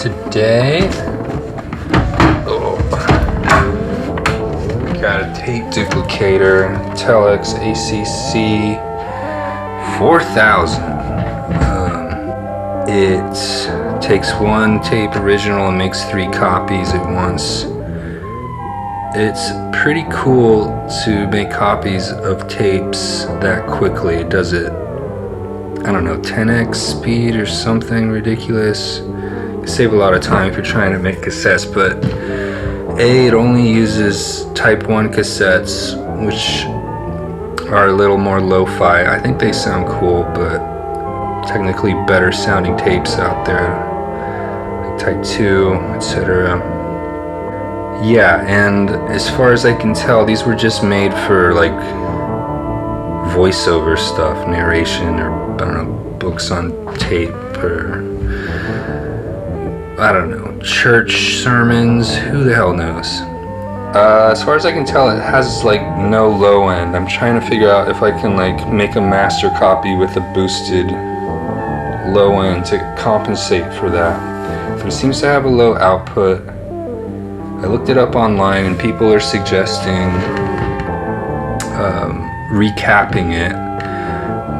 today. Got a tape duplicator, TELEX ACC-4000. It takes one tape original and makes 3 copies at once. It's pretty cool to make copies of tapes that quickly. It does it, I don't know, 10x speed or something ridiculous. You save a lot of time if you're trying to make cassettes, but it only uses type 1 cassettes, which are a little more lo-fi. I think they sound cool, but technically better sounding tapes out there, like type 2, etc. Yeah, and as far as I can tell, these were just made for like voiceover stuff, narration, or I don't know, books on tape, or I don't know, church sermons, who the hell knows. As far as I can tell, it has like no low end. I'm trying to figure out if I can like make a master copy with a boosted low end to compensate for that. But it seems to have a low output. I looked it up online and people are suggesting recapping it.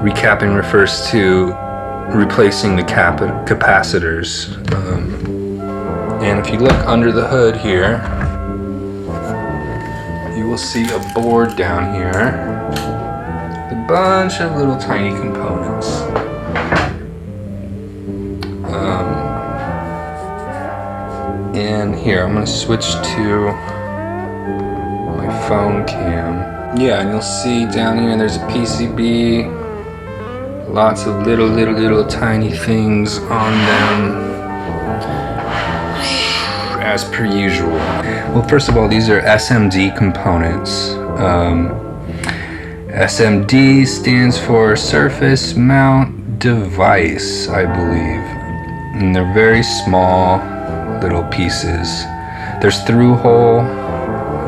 Recapping refers to replacing the capacitors. And if you look under the hood here, you will see a board down here with a bunch of little tiny components. And here, I'm going to switch to my phone cam. Yeah, and you'll see down here there's a PCB, lots of little tiny things on them, as per usual. Well, first of all, these are SMD components. SMD stands for Surface Mount Device, I believe. And they're very small little pieces. There's through hole,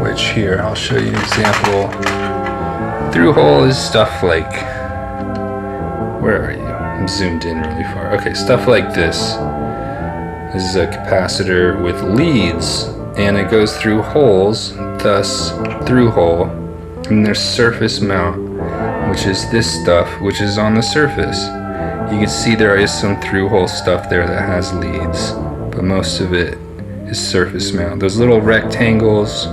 which here I'll show you an example. Through hole is stuff like, where are you? I'm zoomed in really far. Okay, stuff like this. This is a capacitor with leads, and it goes through holes, thus through hole. And there's surface mount, which is this stuff, which is on the surface. You can see there is some through hole stuff there that has leads, but most of it is surface mount. Those little rectangles,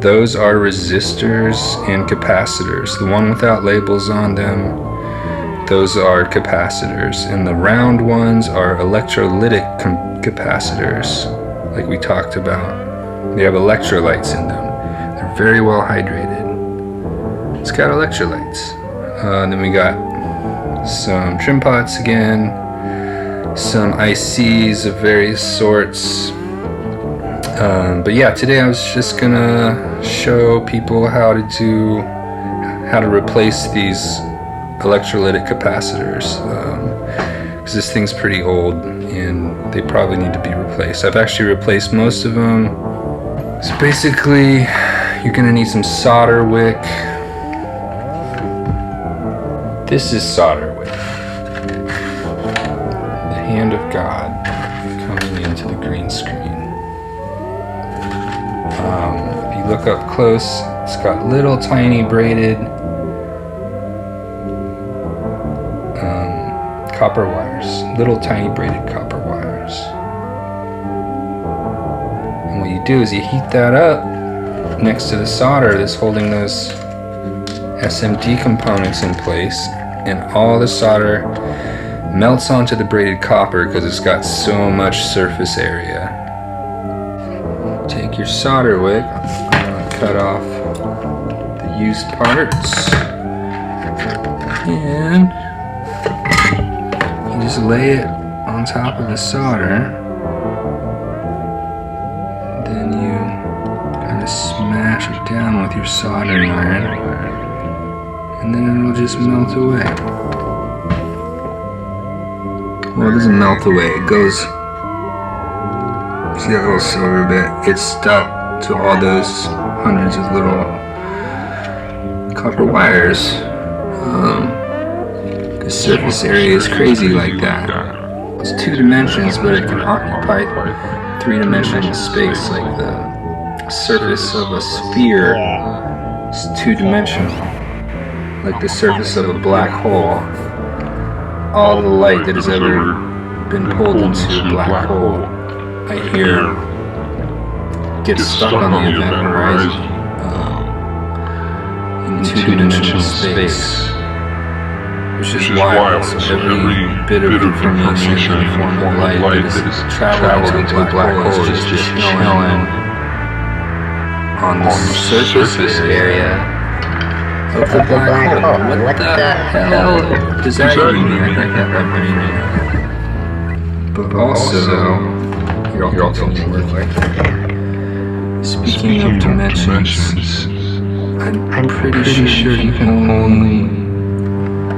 those are resistors and capacitors. The one without labels on them, those are capacitors. And the round ones are electrolytic capacitors, like we talked about. They have electrolytes in them. They're very well hydrated. It's got electrolytes. Then we got some trim pots again, some ICs of various sorts. But yeah, today I was just gonna show people how to replace these electrolytic capacitors, because this thing's pretty old and they probably need to be replaced. I've actually replaced most of them. So basically, you're gonna need some solder wick. This is solder wick. The hand of God coming into the green screen. If you look up close, it's got little tiny braided copper wires. Little tiny braided copper wires. And what you do is you heat that up next to the solder that's holding those SMD components in place, and all the solder melts onto the braided copper because it's got so much surface area. Take your solder wick, cut off the used parts, and you just lay it on top of the solder. Then you kind of smash it down with your soldering iron, and then it'll just melt away. Well, it doesn't melt away, it goes, see that little silver bit? It's stuck to all those hundreds of little copper wires. The surface area is crazy like that. It's 2 dimensions, but it can occupy 3-dimensional space, like the surface of a sphere is 2-dimensional, like the surface of a black hole. All the light that has ever been pulled into a black hole, I hear, gets stuck on the event horizon in 2-dimensional space, which is wild. So every bit of information in the form of light that is traveling to a black hole is just chilling on the surface area of the black hole. What the hell does that even mean? I can't get my brain around. But also, here I'll continue working. Speaking of dimensions, I'm pretty sure you can only...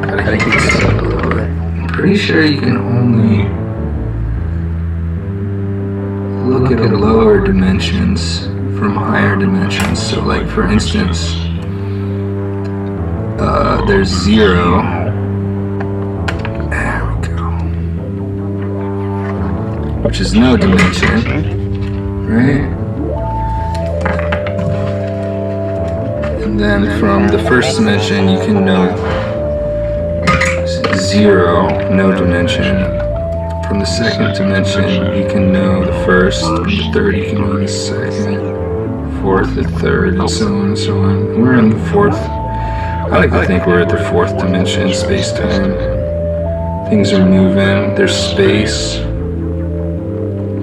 Gotta kick this up a little bit. I'm pretty sure you can only look at lower dimensions from higher dimensions. So, like, for instance, there's 0. There we go. Which is no dimension, right? And then from the first dimension, you can know 0, no dimension. From the second dimension, you can know the first. From the third, you can know the second. Fourth, the third, and so on and so on. We're in the fourth. I like to think we're at the 4th dimension, space-time. Things are moving. There's space.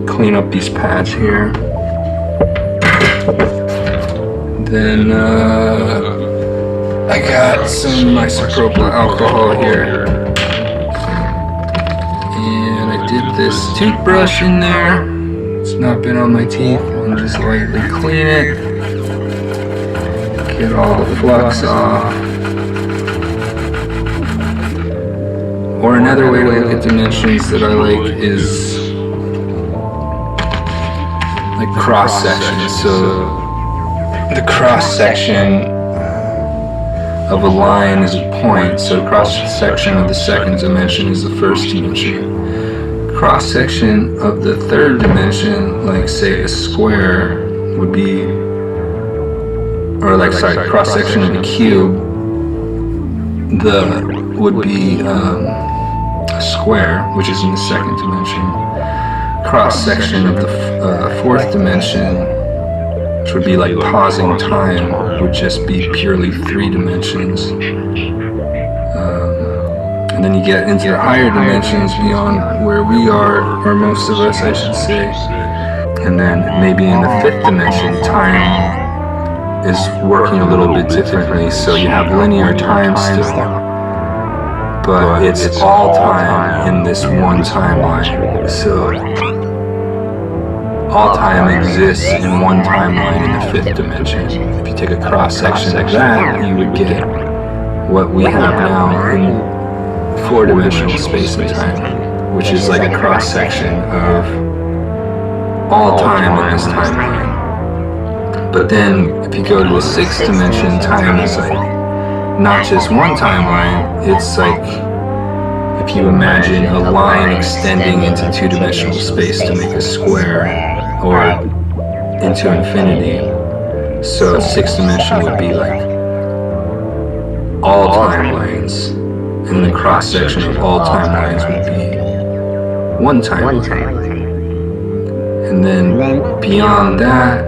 Clean up these pads here. Then I got some isopropyl alcohol here. And I did this toothbrush in there. It's not been on my teeth. And just lightly clean it. Get all the flux off. Or another way to look at dimensions that I like is like cross section. So the cross section of a line is a point. So the cross section of the second dimension is the first dimension. Cross section of the third dimension, like say a square, would be, or like cross section of a cube, would be a square, which is in the second dimension. Cross section of the 4th dimension, which would be like pausing time, would just be purely 3 dimensions. And then you get into the higher dimensions beyond where we are, or most of us, I should say. And then maybe in the 5th dimension, time is working a little bit differently. So you have linear time still, but it's all time in this one timeline. So all time exists in one timeline in the 5th dimension. If you take a cross section of that, you would get what we have now in 4-dimensional space and time, which is like a cross section of all time in this timeline. But then if you go to the 6th dimension, time is like not just one timeline, it's like if you imagine a line extending into 2-dimensional space to make a square, or into infinity. So 6th dimension would be like all timelines, and the cross section of all timelines would be one timeline. And then beyond that,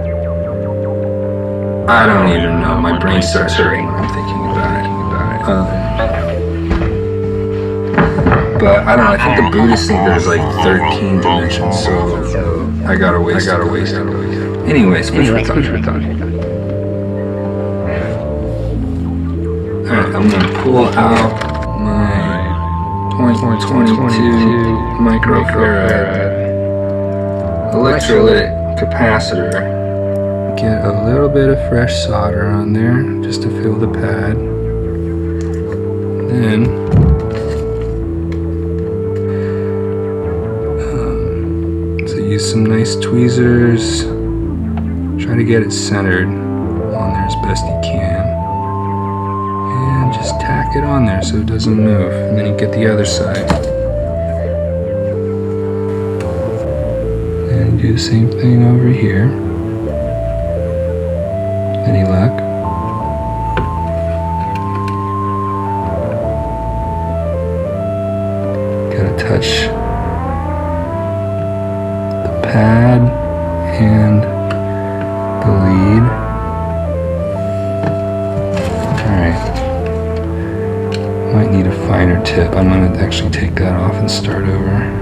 I don't even know. My brain starts hurting when I'm thinking about it. But I don't know. I think the Buddhists think there's like 13 dimensions, so I gotta waste. Anyways, which we're talking. Alright, I'm gonna pull out my 0.22 microfarad electrolytic capacitor. Get a little bit of fresh solder on there just to fill the pad. Then use some nice tweezers. Try to get it centered on there as best you can. And just tack it on there so it doesn't move. And then you get the other side. Do the same thing over here. Any luck? Gotta touch the pad and the lead. Alright. Might need a finer tip. I'm gonna actually take that off and start over.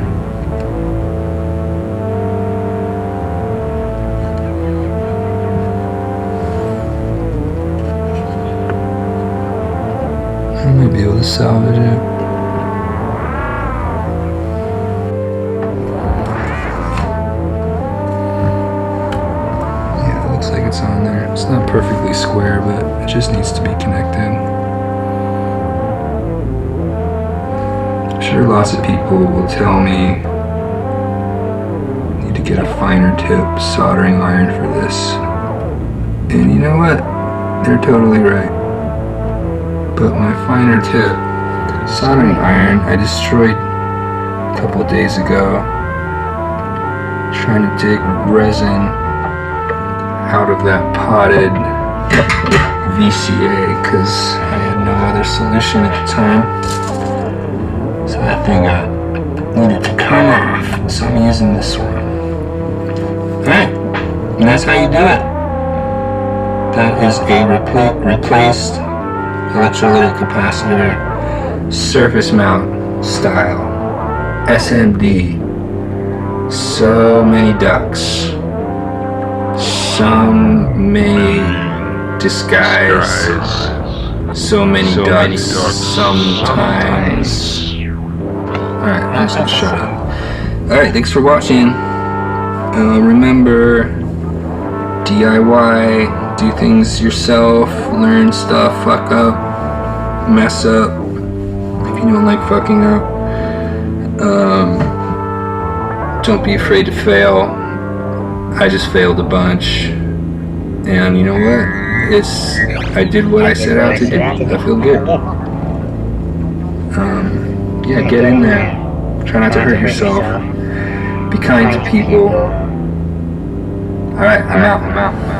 I might be able to salvage it. Yeah, it looks like it's on there. It's not perfectly square, but it just needs to be connected. I'm sure lots of people will tell me need to get a finer tip soldering iron for this. And you know what? They're totally right. But my finer tip soldering iron I destroyed a couple of days ago trying to dig resin out of that potted VCA because I had no other solution at the time. So that thing needed to come off. So I'm using this one. Alright, and that's how you do it. That is a replaced electrolytic capacitor, surface mount style, SMD. So many ducts. Some may disguise so many ducts sometimes. Alright, I'm just gonna shut up. Alright, thanks for watching. Remember, DIY, do things yourself, learn stuff, fuck up, mess up, if you don't like fucking up. Don't be afraid to fail. I just failed a bunch, and you know what? I did what I set out to do. I feel good. Yeah, get in there. Try not to hurt yourself. Be kind to people. Alright, I'm out.